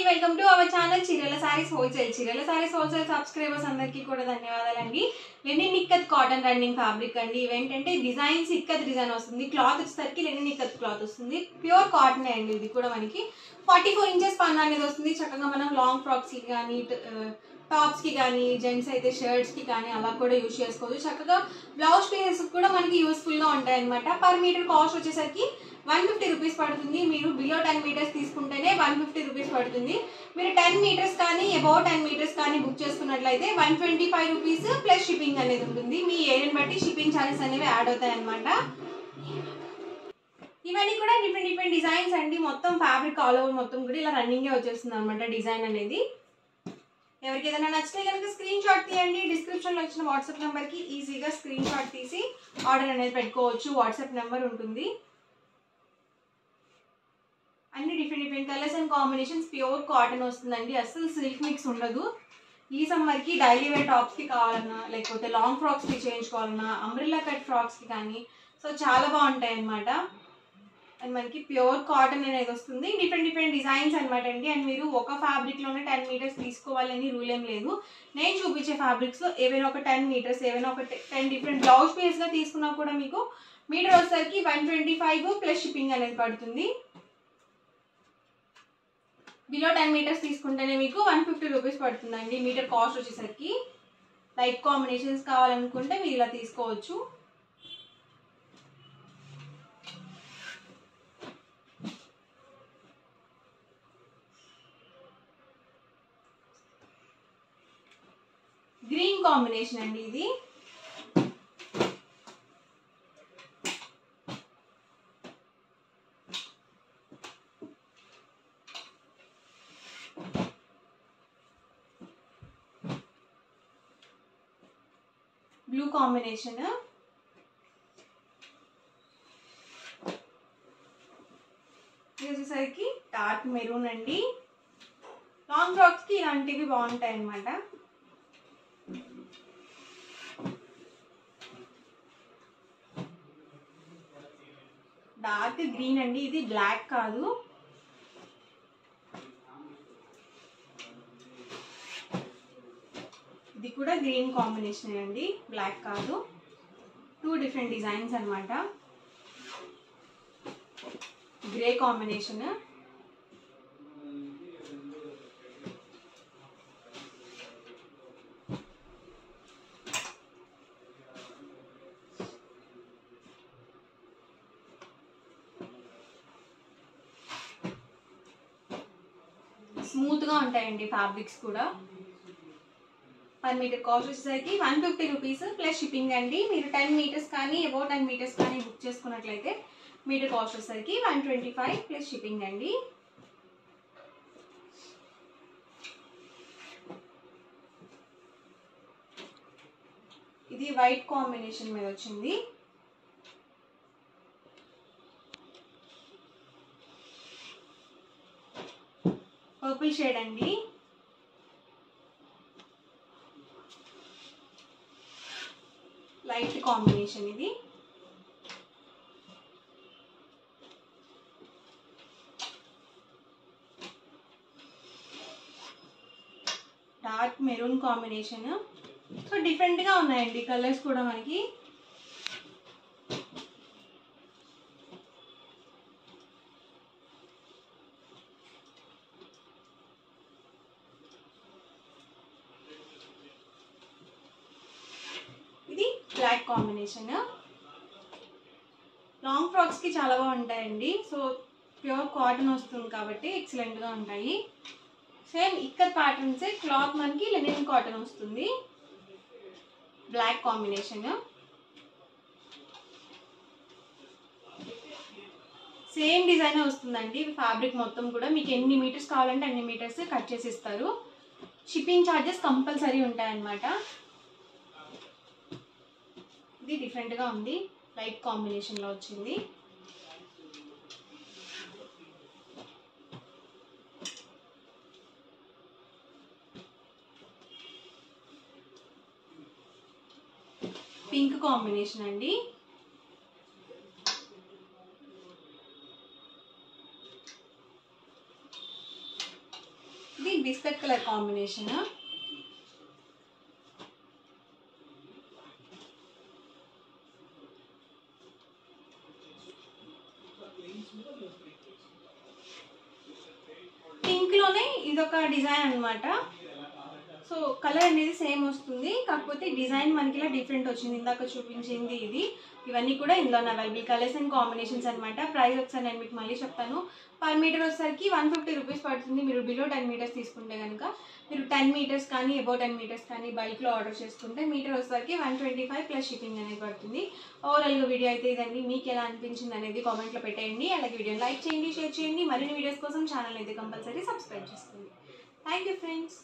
అండి, welcome to our channel చీరల saris wholesale. చీరల సారీస్ హోల్సేల్ సబ్స్క్రైబర్స్ అందరికీ కూడా ధన్యవాదాలండి. Linen ikat cotton running fabric అండి. ఇవేంటంటే డిజైన్స్ ఇక్కత్ డిజైన్ వస్తుంది, క్లాత్ వచ్చేసరికి లెనిన్ ఇక్కత్ క్లాత్ వస్తుంది, ప్యూర్ కాటన్ అండి. ఇది కూడా మనకి 44 ఇంచెస్ పన్ను అనేది వస్తుంది. చక్కగా మనం లాంగ్ ఫ్రాక్స్ కి కానీ, టాప్స్ కి కానీ, జెంట్స్ అయితే షర్ట్స్ కి కానీ అలా కూడా యూజ్ చేసుకోవచ్చు. చక్కగా బ్లౌజ్ పీసెస్ కూడా మనకి యూస్ఫుల్ గా ఉంటాయి అనమాట. పర్ మీటర్ కాస్ట్ వచ్చేసరికి 150 రూపీస్ పడుతుంది. మీరు బిలో 10 మీటర్స్ తీసుకుంటేనే 150 రూపీస్ పడుతుంది. మీరు 10 మీటర్స్ కానీ అబౌవ్ 10 మీటర్స్ కానీ బుక్ చేసుకున్నట్లయితే 125 రూపీస్ ప్లస్ షిప్పింగ్ అనేది ఉంటుంది. మీ ఏరియాని బట్టి షిప్పింగ్ ఛార్జెస్ అనేవి యాడ్ అవుతాయి అనమాట. ఇవన్నీ కూడా డిఫరెంట్ డిజైన్స్ అండి. మొత్తం ఫ్యాబ్రిక్ ఆల్ ఓవర్ మొత్తం కూడా ఇలా రన్నింగే వచ్చేస్తుంది అనమాట డిజైన్ అనేది. ఎవరికి ఏదైనా నచ్చితే కనుక స్క్రీన్ షాట్ తీయండి. డిస్క్రిప్షన్ లో ఇచ్చిన వాట్సాప్ నెంబర్ కి ఈజీగా స్క్రీన్ షాట్ తీసి ఆర్డర్ అనేది పెట్టుకోవచ్చు. వాట్సాప్ నెంబర్ ఉంటుంది. అన్ని different colours and combinations, pure cotton వస్తుందండి. అసలు సిల్క్ మిక్స్ ఉండదు. ఈ సమ్మర్ కి డైలీ వేర్ టాప్స్ కి కావాలన్నా, లేకపోతే లాంగ్ ఫ్రాక్స్ కి చేయించుకోవాలన్నా, అంబ్రెల్లా కట్ ఫ్రాక్స్ కి కానీ సో చాలా బాగుంటాయి అనమాట. అండ్ మనకి ప్యూర్ కాటన్ అనేది వస్తుంది. డిఫరెంట్ డిజైన్స్ అనమాట అండి. అండ్ మీరు ఒక ఫ్యాబ్రిక్ లోనే 10 మీటర్స్ తీసుకోవాలని రూల్ ఏం లేదు. నేను చూపించే ఫ్యాబ్రిక్స్ లో ఏవైనా ఒక 10 మీటర్స్, ఏవైనా ఒక 10 డిఫరెంట్ బ్లౌజ్ పీస్ గా తీసుకున్నా కూడా మీకు మీటర్ వచ్చేసరికి 125 ప్లస్ షిప్పింగ్ అనేది పడుతుంది. బిలో 10 మీటర్స్ తీసుకుంటేనే మీకు 150 రూపీస్ పడుతుందండి మీటర్ కాస్ట్ వచ్చేసరికి. లైట్ కాంబినేషన్స్ కావాలనుకుంటే మీరు ఇలా తీసుకోవచ్చు. గ్రీన్ కాంబినేషన్ అండి ఇది. బ్లూ కాంబినేషన్, ఇది వచ్చేసరికి డార్క్ మెరూన్ అండి. లాంగ్ ఫ్రాక్స్ కి ఇలాంటివి బాగుంటాయి అన్నమాట. డార్క్ గ్రీన్ అండి, ఇది బ్లాక్ కాదు. ఇది కూడా గ్రీన్ కాంబినేషన్ అండి, బ్లాక్ కాదు. 2 డిఫరెంట్ డిజైన్స్ అన్నమాట. గ్రే కాంబినేషన్, స్మూత్ గా ఉంటాయండి ఫ్యాబ్రిక్స్ కూడా. పర్ మీటర్ కాస్ట్ వచ్చేసరికి 150 రూపీస్ ప్లస్ షిప్పింగ్ అండి. మీరు 10 మీటర్స్ కానీ అబౌవ్ 10 మీటర్స్ కానీ బుక్ చేసుకున్నట్లయితే మీటర్ కాస్ట్ వచ్చేసరికి 125 ప్లస్ షిప్పింగ్ అండి. ఇది వైట్ కాంబినేషన్ మీద వచ్చింది. పర్పుల్ షేడ్ అండి. లైట్ కాంబినేషన్ ఇది. Dark maroon combination. So different గా ఉన్నాయండి కలర్స్ కూడా మనకి. ఇది బ్లాక్ కాంబినేషన్. లాంగ్ ఫ్రాక్స్ కి చాలా బాగుంటాయండి. సో ప్యూర్ కాటన్ వస్తుంది కాబట్టి ఎక్సలెంట్ గా ఉంటాయి. సేమ్ ఇక్కత్ ప్యాటర్న్స్, క్లాత్ మనకి లెనిన్ కాటన్ వస్తుంది. బ్లాక్ కాంబినేషన్, సేమ్ డిజైన్ వస్తుందండి. ఫ్యాబ్రిక్ మొత్తం కూడా మీకు ఎన్ని మీటర్స్ కావాలంటే అన్ని మీటర్స్ కట్ చేసి ఇస్తారు. షిప్పింగ్ ఛార్జెస్ కంపల్సరీ ఉంటాయన్నమాట. ఇది డిఫరెంట్ గా ఉంది, లైట్ కాంబినేషన్ లో వచ్చింది. పింక్ కాంబినేషన్ అండి. ఇది బిస్కెట్ కలర్ కాంబినేషన్. పింక్లోనే ఇదొక డిజైన్ అనమాట. సో కలర్ అనేది సేమ్ వస్తుంది, కాకపోతే డిజైన్ మనకి ఇలా డిఫరెంట్ వచ్చింది. ఇందాక చూపించింది ఇది. ఇవన్నీ కూడా ఇందులో అవైలబుల్ కలర్స్ అండ్ కాంబినేషన్స్ అనమాట. ప్రైస్ ఒకసారి నేను మీకు మళ్ళీ చెప్తాను. పర్ మీటర్ వచ్చేసరికి 150 రూపీస్ పడుతుంది. మీరు బిలో 10 మీటర్స్ తీసుకుంటే కనుక, మీరు 10 మీటర్స్ కానీ అబౌ 10 మీటర్స్ కానీ బల్క్లో ఆర్డర్ చేసుకుంటే మీటర్ వచ్చేసరికి 125 ప్లస్ షిప్పింగ్ అనేది పడుతుంది. ఓవరాల్గా వీడియో అయితే ఇదండి. మీకు ఎలా అనిపించింది అనేది కామెంట్లో పెట్టేయండి. అలాగే వీడియోని లైక్ చేయండి, షేర్ చేయండి. మరిన్ని వీడియోస్ కోసం ఛానల్ అయితే కంపల్సరీ సబ్స్క్రైబ్ చేసుకోండి. Thank you friends.